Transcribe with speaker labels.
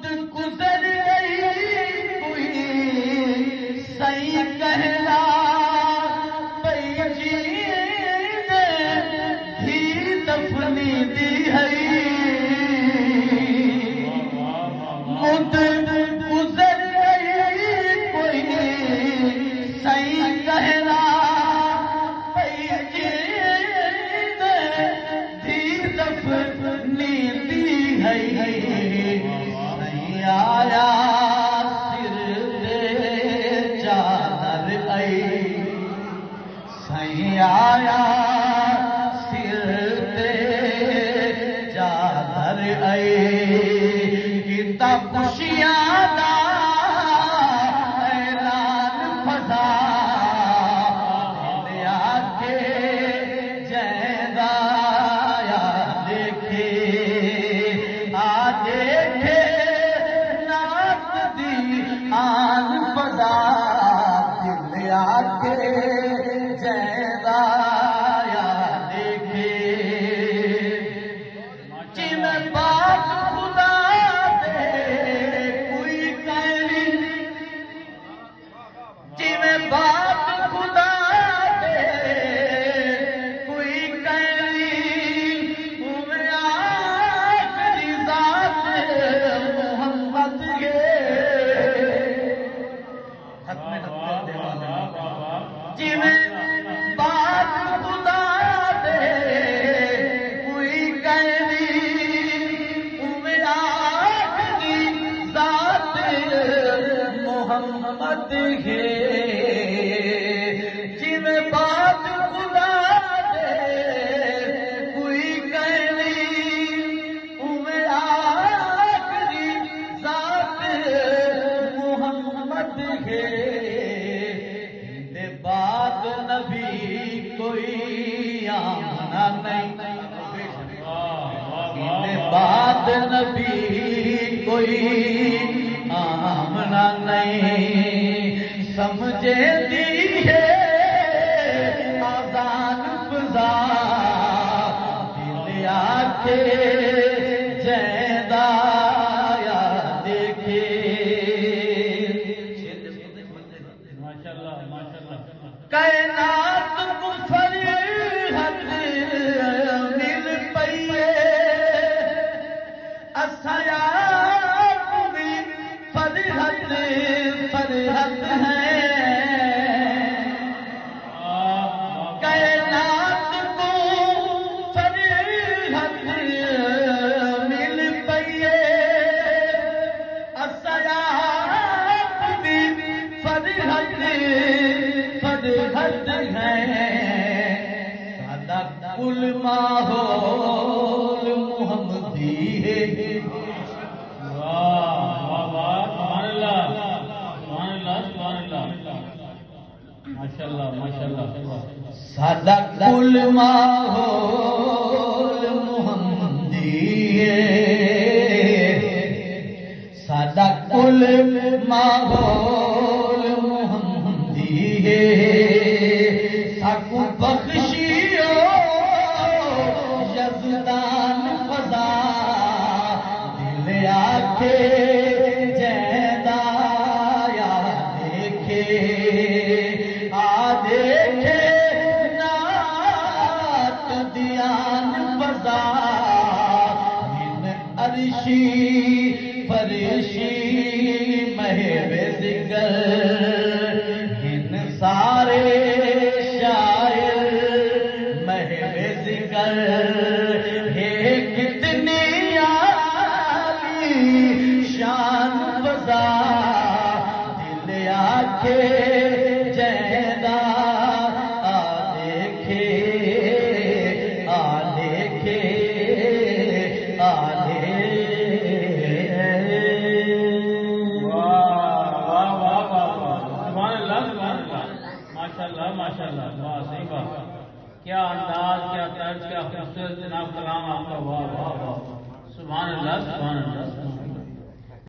Speaker 1: مد گزر گئی کوئی صحیح کہنا پئی جین ہی دفنی دی ہے مد گزر گئی کوئی صحیح کہنا پئی جین ہی دفنی دی ہے آیا سر دے چادر آئی سائیں آیا سر دے چادر آئی کتا خوشیاں دا اعلان فضا دل آکے جیندہ یا دیکھے آ دیکھے آن فضا دل آکے جیندہ یا دیکھے جی میں بات خدا دے کوئی کہنی جی میں بات خدا دے کوئی کہنی میں آخری ذات محمد کے جی میں بات خدا دے کوئی کہنی آخری ذات محمد ہے جی میں بات خدا دے کوئی کہنی آخری ذات محمد ہے بعد نبی کوئی آمنا نہیں بعد نبی کوئی آمنا نہیں سمجھے دی ہے آزان فضا دل آکے جیندہ یا دیکھے کائنات کو فرحت مل پئیے اسیات بھی فرحت ہے کائنات کو فرحت مل پئیے اسیات بھی فرحت ہے سادہ کل ماحول محمدی ہے سبحان اللہ ماشاءاللہ ماشاءاللہ سادہ کل ماحول محمدی ہے سادہ کل ماحول محمدی ہے ساکو بخشیو یزدان فضا دل آکے جیندہ یا دیکھے آ دیکھے نات دیان فضا من عرشی فرشی مہب ذکر ان سارے شاعر مہب ذکر ہے کتنی عالی شان فضا دل آکے جیندہ آ دیکھے آ دیکھے آ ماشاءاللہ واہ صحیح بات کیا انداز کیا طرز کیا خوبصورت جناب کلام آپ کا واہ واہ واہ سبحان اللہ سبحان اللہ